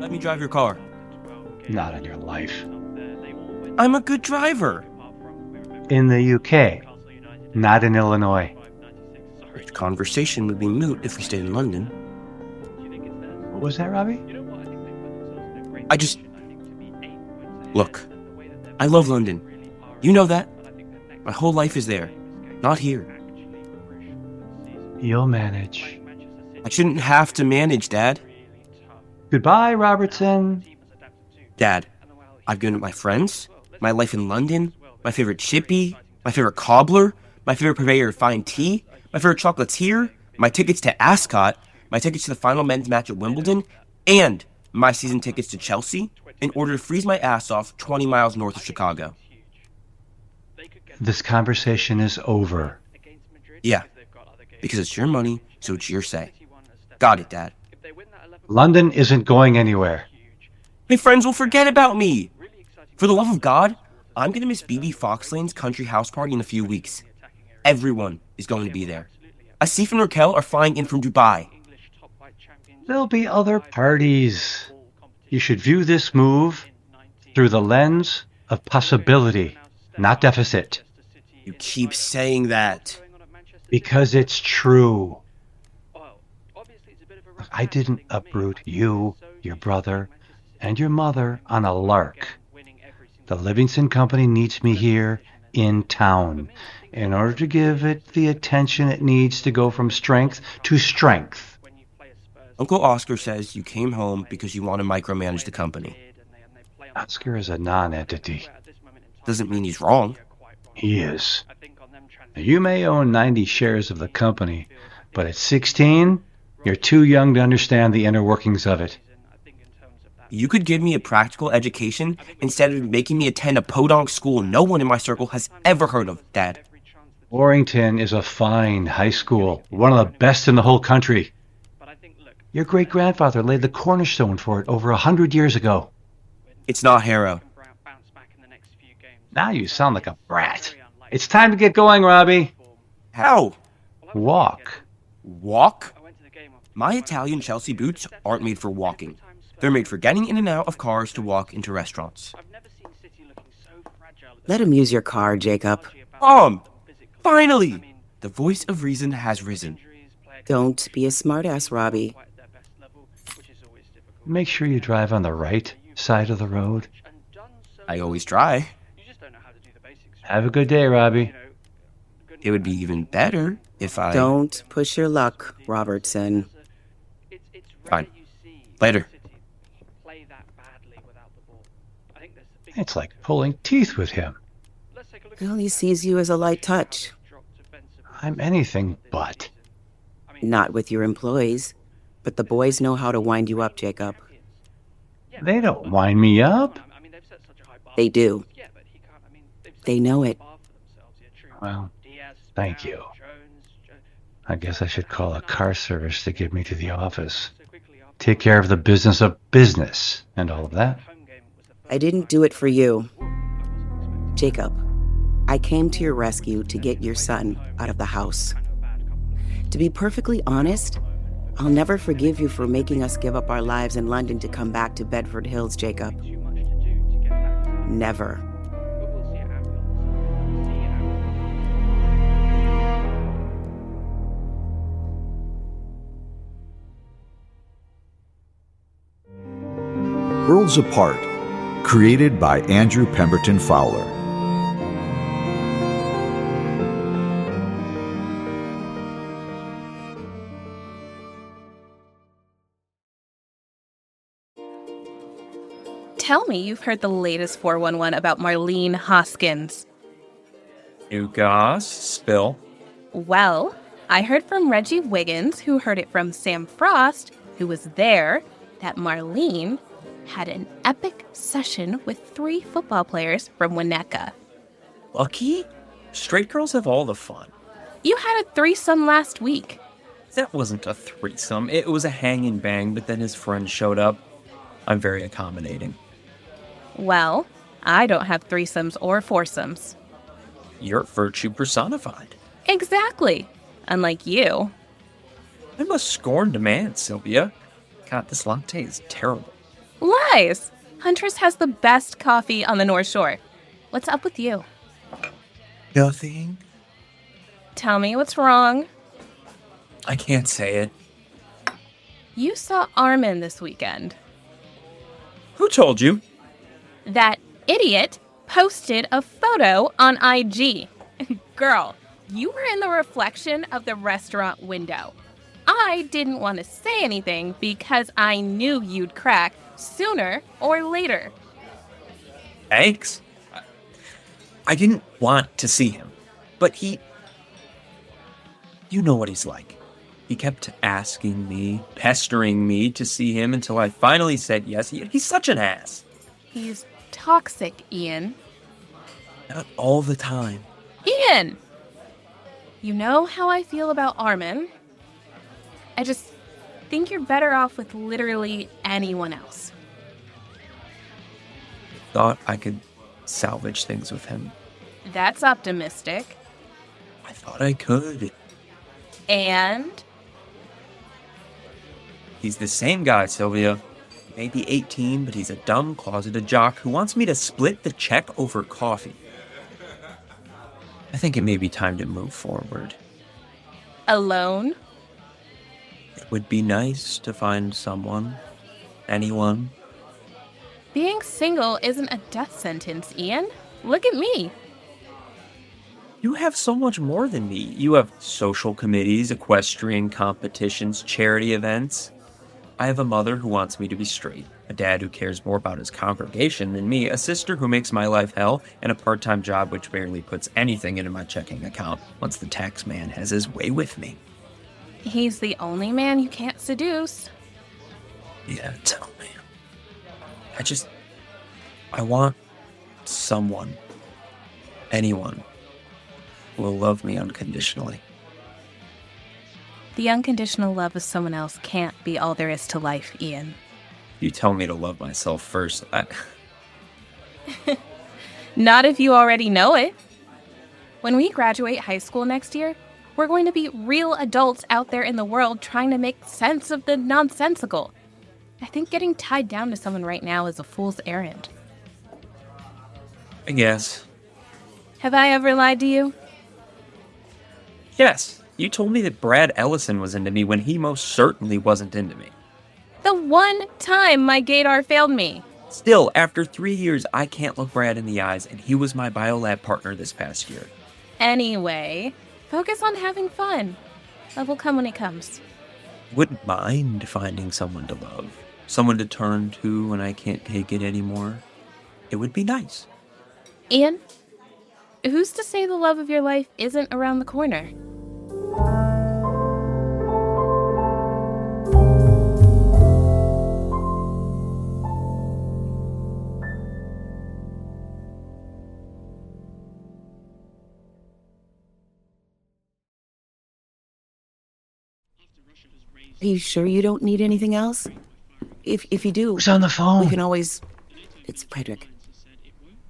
Let me drive your car. Not on your life. I'm a good driver. In the UK, not in Illinois. This conversation would be moot if we stayed in London. What was that, Robbie? Look, I love London. You know that. My whole life is there, not here. You'll manage. I shouldn't have to manage, Dad. Goodbye, Robertson. Dad, I've given up my friends, my life in London, my favorite chippy, my favorite cobbler, my favorite purveyor of fine tea, my favorite chocolatier, my tickets to Ascot, my tickets to the final men's match at Wimbledon, and my season tickets to Chelsea in order to freeze my ass off 20 miles north of Chicago. This conversation is over. Yeah, because it's your money, so it's your say. Got it, Dad. London isn't going anywhere. My friends will forget about me. For the love of God, I'm going to miss BB Foxlane's country house party in a few weeks. Everyone is going to be there. Asif and Raquel are flying in from Dubai. There'll be other parties. You should view this move through the lens of possibility, not deficit. You keep saying that. Because it's true. I didn't uproot you, your brother, and your mother on a lark. The Livingston Company needs me here in town in order to give it the attention it needs to go from strength to strength. Uncle Oscar says you came home because you want to micromanage the company. Oscar is a non-entity. Doesn't mean he's wrong. He is. Now, you may own 90 shares of the company, but at 16, you're too young to understand the inner workings of it. You could give me a practical education instead of making me attend a podunk school no one in my circle has ever heard of, Dad. Warrington is a fine high school, one of the best in the whole country. Your great-grandfather laid the cornerstone for it over 100 years ago. It's not Harrow. Now you sound like a brat. It's time to get going, Robbie. How? Walk. Walk? My Italian Chelsea boots aren't made for walking. They're made for getting in and out of cars to walk into restaurants. Let him use your car, Jacob. Finally! The voice of reason has risen. Don't be a smartass, Robbie. Make sure you drive on the right side of the road. I always try. Have a good day, Robbie. It would be even better if I... Don't push your luck, Robertson. Fine. Later. It's like pulling teeth with him. Well, he sees you as a light touch. I'm anything but. Not with your employees, but the boys know how to wind you up, Jacob. They don't wind me up. They do. They know it. Well, thank you. I guess I should call a car service to get me to the office. Take care of the business of business and all of that. I didn't do it for you. Jacob, I came to your rescue to get your son out of the house. To be perfectly honest, I'll never forgive you for making us give up our lives in London to come back to Bedford Hills, Jacob. Never. Worlds Apart, created by Andrew Pemberton-Fowler. Tell me you've heard the latest 411 about Marlene Hoskins. New goss, spill. Well, I heard from Reggie Wiggins, who heard it from Sam Frost, who was there, that Marlene had an epic session with 3 football players from Winnetka. Lucky? Straight girls have all the fun. You had a threesome last week. That wasn't a threesome. It was a hang and bang, but then his friend showed up. I'm very accommodating. Well, I don't have threesomes or foursomes. You're virtue personified. Exactly. Unlike you. I must scorn demand, Sylvia. God, this latte is terrible. Nice! Huntress has the best coffee on the North Shore. What's up with you? Nothing. Tell me what's wrong. I can't say it. You saw Armin this weekend. Who told you? That idiot posted a photo on IG. Girl, you were in the reflection of the restaurant window. I didn't want to say anything because I knew you'd crack sooner or later. Thanks. I didn't want to see him, but you know what he's like. He kept asking me, pestering me to see him until I finally said yes. He's such an ass. He's toxic, Ian. Not all the time. Ian! You know how I feel about Armin. I just think you're better off with literally anyone else. Thought I could salvage things with him. That's optimistic. I thought I could. And? He's the same guy, Sylvia. Maybe 18, but he's a dumb, closeted jock who wants me to split the check over coffee. I think it may be time to move forward. Alone? It would be nice to find someone. Anyone. Being single isn't a death sentence, Ian. Look at me. You have so much more than me. You have social committees, equestrian competitions, charity events. I have a mother who wants me to be straight, a dad who cares more about his congregation than me, a sister who makes my life hell, and a part-time job which barely puts anything into my checking account once the tax man has his way with me. He's the only man you can't seduce. Yeah, tell me. I want someone, anyone, who will love me unconditionally. The unconditional love of someone else can't be all there is to life, Ian. You tell me to love myself first. Not if you already know it. When we graduate high school next year, we're going to be real adults out there in the world trying to make sense of the nonsensical. I think getting tied down to someone right now is a fool's errand. I guess. Have I ever lied to you? Yes, you told me that Brad Ellison was into me when he most certainly wasn't into me. The one time my gaydar failed me. Still, after 3 years, I can't look Brad in the eyes, and he was my biolab partner this past year. Anyway, focus on having fun. Love will come when it comes. Wouldn't mind finding someone to love. Someone to turn to when I can't take it anymore. It would be nice. Ian, who's to say the love of your life isn't around the corner? Are you sure you don't need anything else? If you do... Who's on the phone? We can always... It's Frederick.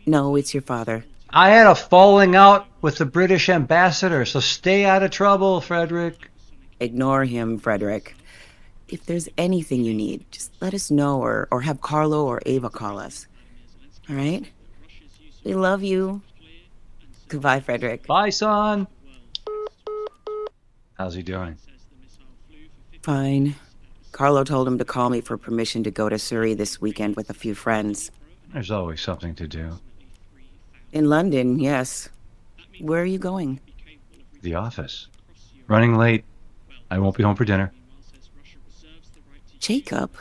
No, it's your father. I had a falling out with the British ambassador, so stay out of trouble, Frederick. Ignore him, Frederick. If there's anything you need, just let us know or have Carlo or Ava call us. All right? We love you. Goodbye, Frederick. Bye, son. How's he doing? Fine. Carlo told him to call me for permission to go to Surrey this weekend with a few friends. There's always something to do. In London, yes. Where are you going? The office. Running late. I won't be home for dinner. Jacob,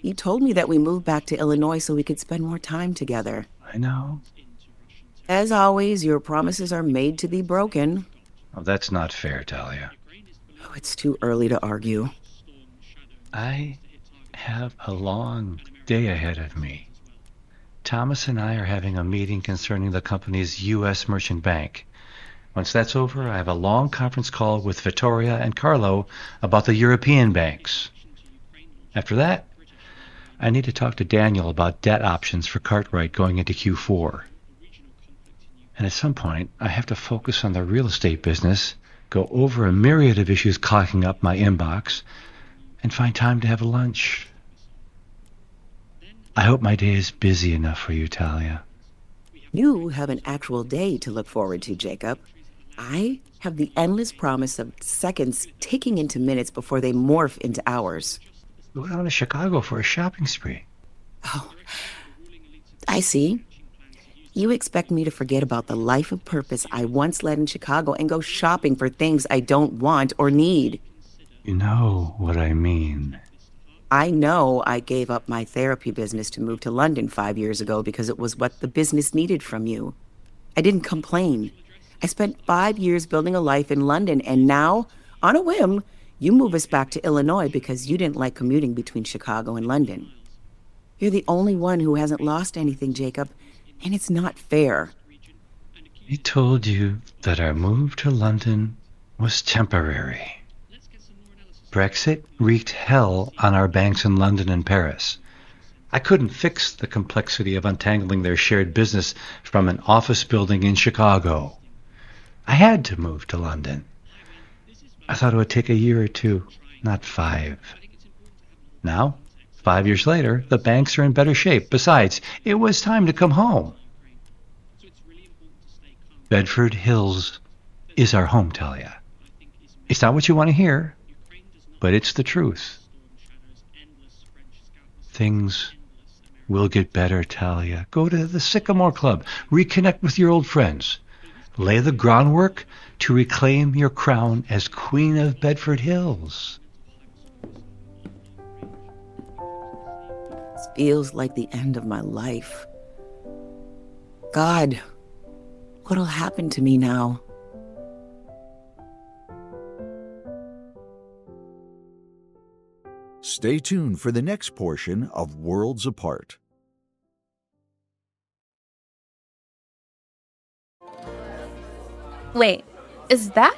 you told me that we moved back to Illinois so we could spend more time together. I know. As always, your promises are made to be broken. Oh, that's not fair, Talia. Oh, it's too early to argue. I have a long day ahead of me. Thomas and I are having a meeting concerning the company's U.S. Merchant Bank. Once that's over, I have a long conference call with Vittoria and Carlo about the European banks. After that, I need to talk to Daniel about debt options for Cartwright going into Q4. And at some point, I have to focus on the real estate business, go over a myriad of issues clogging up my inbox, and find time to have lunch. I hope my day is busy enough for you, Talia. You have an actual day to look forward to, Jacob. I have the endless promise of seconds ticking into minutes before they morph into hours. We went on to Chicago for a shopping spree. Oh, I see. You expect me to forget about the life of purpose I once led in Chicago and go shopping for things I don't want or need. You know what I mean. I know I gave up my therapy business to move to London 5 years ago because it was what the business needed from you. I didn't complain. I spent 5 years building a life in London, and now, on a whim, you move us back to Illinois because you didn't like commuting between Chicago and London. You're the only one who hasn't lost anything, Jacob, and it's not fair. I told you that our move to London was temporary. Brexit wreaked hell on our banks in London and Paris. I couldn't fix the complexity of untangling their shared business from an office building in Chicago. I had to move to London. I thought it would take a year or two, not 5. Now, 5 years later, the banks are in better shape. Besides, it was time to come home. Bedford Hills is our home, Talia. It's not what you want to hear, but it's the truth. Things will get better, Talia. Go to the Sycamore Club. Reconnect with your old friends. Lay the groundwork to reclaim your crown as Queen of Bedford Hills. This feels like the end of my life. God, what'll happen to me now? Stay tuned for the next portion of Worlds Apart. Wait, is that?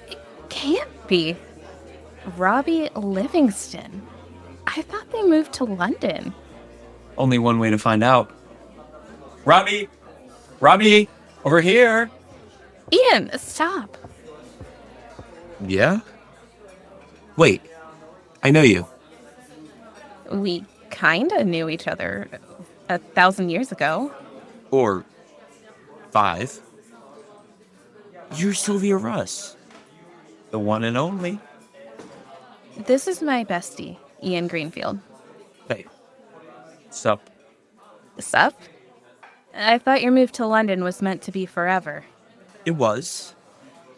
It can't be. Robbie Livingston. I thought they moved to London. Only one way to find out. Robbie! Robbie! Over here! Ian, stop. Yeah? Wait, I know you. We kinda knew each other 1,000 years ago. Or 5. You're Sylvia Russ. The one and only. This is my bestie, Ian Greenfield. Hey. Sup? Sup? I thought your move to London was meant to be forever. It was,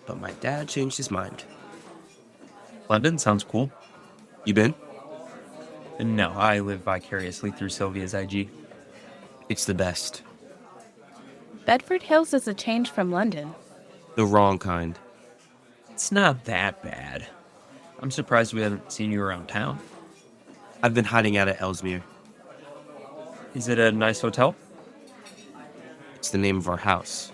but my dad changed his mind. London sounds cool. You been? No, I live vicariously through Sylvia's IG. It's the best. Bedford Hills is a change from London. The wrong kind. It's not that bad. I'm surprised we haven't seen you around town. I've been hiding out at Ellesmere. Is it a nice hotel? It's the name of our house.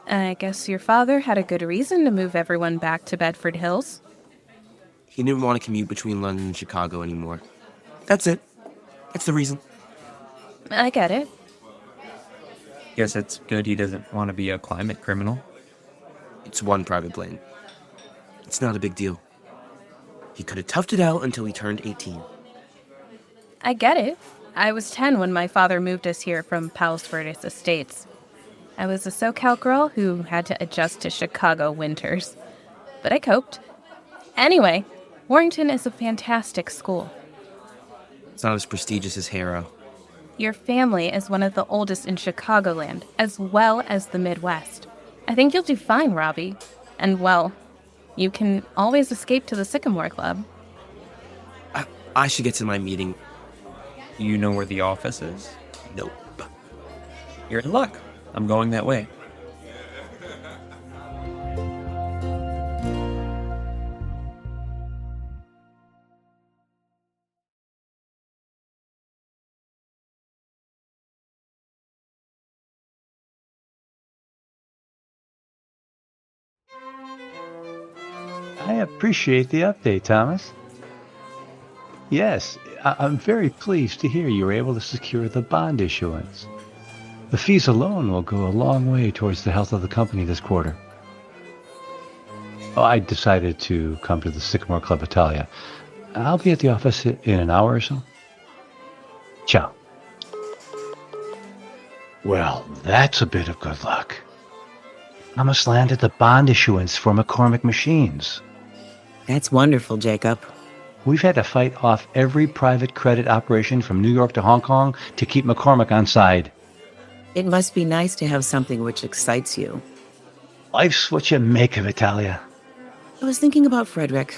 I guess your father had a good reason to move everyone back to Bedford Hills. He didn't want to commute between London and Chicago anymore. That's it. That's the reason. I get it. Guess it's good he doesn't want to be a climate criminal. It's one private plane. It's not a big deal. He could have toughed it out until he turned 18. I get it. I was 10 when my father moved us here from Palos Verdes Estates. I was a SoCal girl who had to adjust to Chicago winters. But I coped. Anyway, Warrington is a fantastic school. It's not as prestigious as Harrow. Your family is one of the oldest in Chicagoland, as well as the Midwest. I think you'll do fine, Robbie. And, well, you can always escape to the Sycamore Club. I should get to my meeting. You know where the office is? Nope. You're in luck. I'm going that way. I appreciate the update, Thomas. Yes, I'm very pleased to hear you were able to secure the bond issuance. The fees alone will go a long way towards the health of the company this quarter. Oh, I decided to come to the Sycamore Club Talia. I'll be at the office in an hour or so. Ciao. Well, that's a bit of good luck. Thomas landed the bond issuance for McCormick Machines. That's wonderful, Jacob. We've had to fight off every private credit operation from New York to Hong Kong to keep McCormick on side. It must be nice to have something which excites you. Life's what you make of it, Talia. I was thinking about Frederick.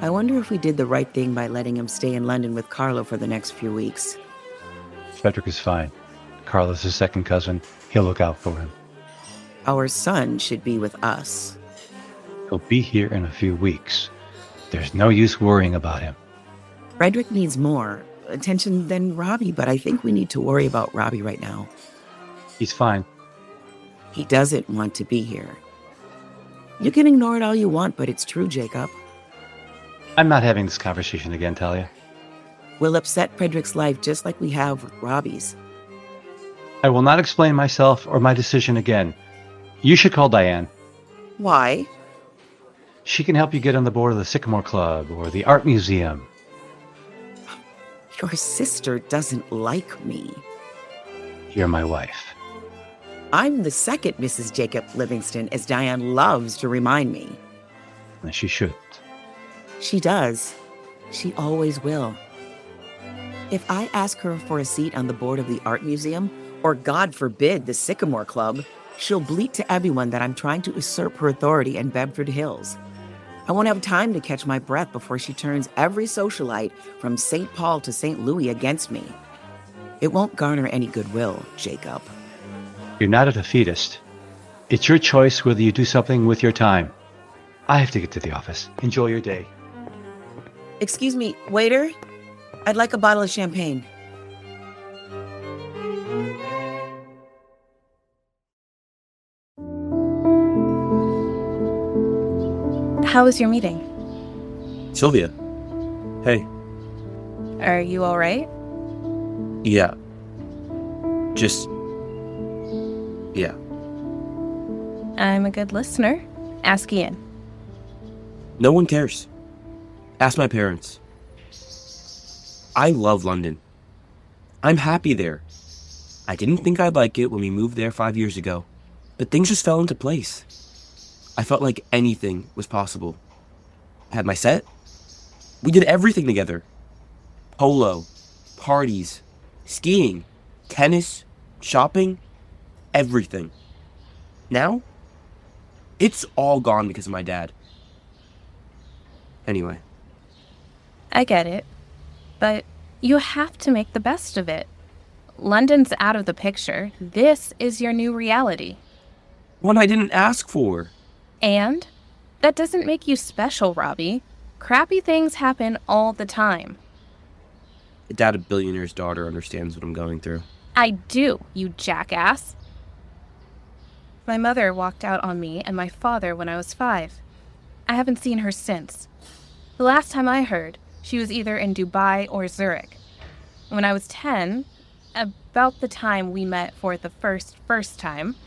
I wonder if we did the right thing by letting him stay in London with Carlo for the next few weeks. Frederick is fine. Carla's his second cousin. He'll look out for him. Our son should be with us. He'll be here in a few weeks. There's no use worrying about him. Frederick needs more attention than Robbie, but I think we need to worry about Robbie right now. He's fine. He doesn't want to be here. You can ignore it all you want, but it's true, Jacob. I'm not having this conversation again, Talia. We'll upset Frederick's life just like we have with Robbie's. I will not explain myself or my decision again. You should call Diane. Why? She can help you get on the board of the Sycamore Club or the Art Museum. Your sister doesn't like me. You're my wife. I'm the second Mrs. Jacob Livingston, as Diane loves to remind me. And she should. She does. She always will. If I ask her for a seat on the board of the Art Museum, or God forbid, the Sycamore Club, she'll bleat to everyone that I'm trying to usurp her authority in Bedford Hills. I won't have time to catch my breath before she turns every socialite from St. Paul to St. Louis against me. It won't garner any goodwill, Jacob. You're not a defeatist. It's your choice whether you do something with your time. I have to get to the office. Enjoy your day. Excuse me, waiter? I'd like a bottle of champagne. How was your meeting? Sylvia. Hey. Are you all right? Yeah. Just... yeah. I'm a good listener. Ask Ian. No one cares. Ask my parents. I love London. I'm happy there. I didn't think I'd like it when we moved there 5 years ago, but things just fell into place. I felt like anything was possible. I had my set. We did everything together. Polo, parties, skiing, tennis, shopping, everything. Now, it's all gone because of my dad. Anyway. I get it. But you have to make the best of it. London's out of the picture. This is your new reality. One I didn't ask for. And that doesn't make you special, Robbie. Crappy things happen all the time. The dad of billionaire's daughter understands what I'm going through. I do, you jackass. My mother walked out on me and my father when I was 5. I haven't seen her since. The last time I heard, she was either in Dubai or Zurich. When I was 10, about the time we met for the first time,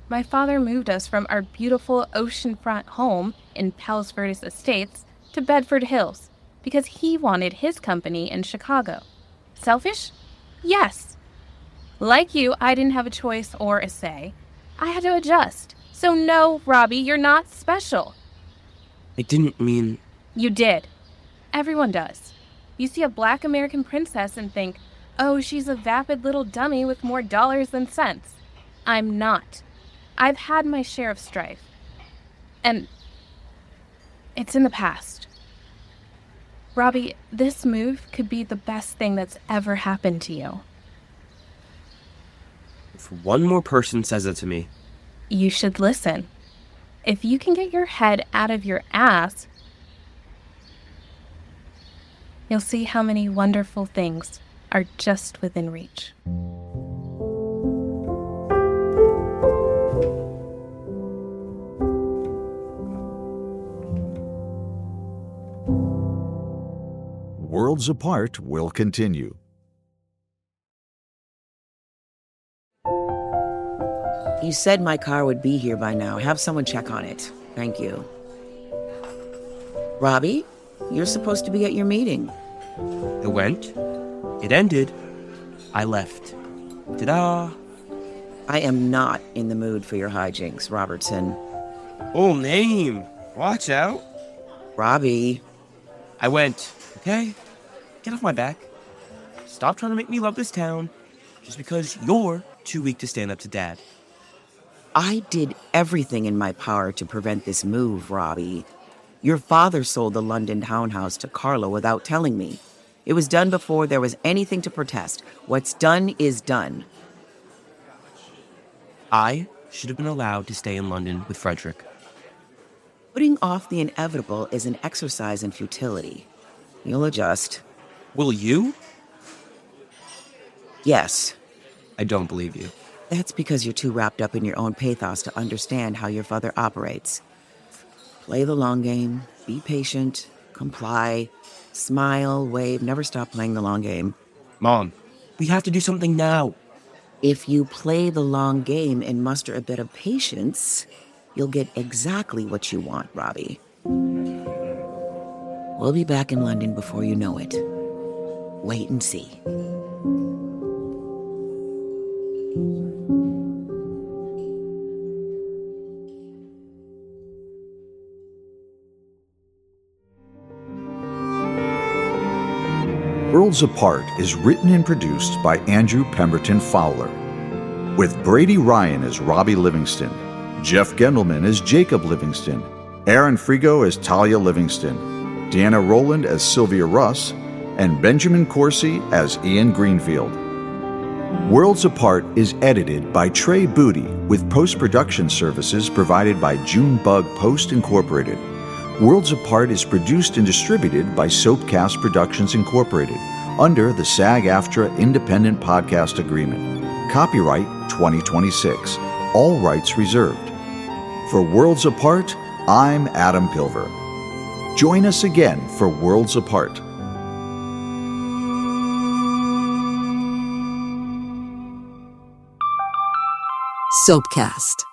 my father moved us from our beautiful oceanfront home in Palos Verdes Estates to Bedford Hills because he wanted his company in Chicago. Selfish? Yes. Like you, I didn't have a choice or a say. I had to adjust. So no, Robbie, you're not special. I didn't mean... You did. Everyone does. You see a black American princess and think, oh, she's a vapid little dummy with more dollars than cents. I'm not. I've had my share of strife. And it's in the past. Robbie, this move could be the best thing that's ever happened to you. If one more person says that to me... You should listen. If you can get your head out of your ass, you'll see how many wonderful things are just within reach. Worlds Apart will continue. You said my car would be here by now. Have someone check on it. Thank you. Robbie, you're supposed to be at your meeting. It went? It ended. I left. Ta-da! I am not in the mood for your hijinks, Robertson. Old name. Watch out. Robbie. I went, okay? Get off my back. Stop trying to make me love this town just because you're too weak to stand up to Dad. I did everything in my power to prevent this move, Robbie. Your father sold the London townhouse to Carlo without telling me. It was done before there was anything to protest. What's done is done. I should have been allowed to stay in London with Frederick. Putting off the inevitable is an exercise in futility. You'll adjust. Will you? Yes. I don't believe you. That's because you're too wrapped up in your own pathos to understand how your father operates. Play the long game, be patient, comply, smile, wave, never stop playing the long game. Mom, we have to do something now. If you play the long game and muster a bit of patience, you'll get exactly what you want, Robbie. We'll be back in London before you know it. Wait and see. Worlds Apart is written and produced by Andrew Pemberton-Fowler, with Brady Ryan as Robbie Livingston, Jeff Gendelman as Jacob Livingston, Erin Frigo as Talia Livingston, Deanna Rowland as Sylvia Russ, and Benjamin Corsi as Ian Greenfield. Worlds Apart is edited by Trae Budde with post-production services provided by Junebug Post Incorporated. Worlds Apart is produced and distributed by SoapKast Productions Incorporated under the SAG-AFTRA Independent Podcast Agreement. Copyright 2026. All rights reserved. For Worlds Apart, I'm Adam Pilver. Join us again for Worlds Apart. SoapKast.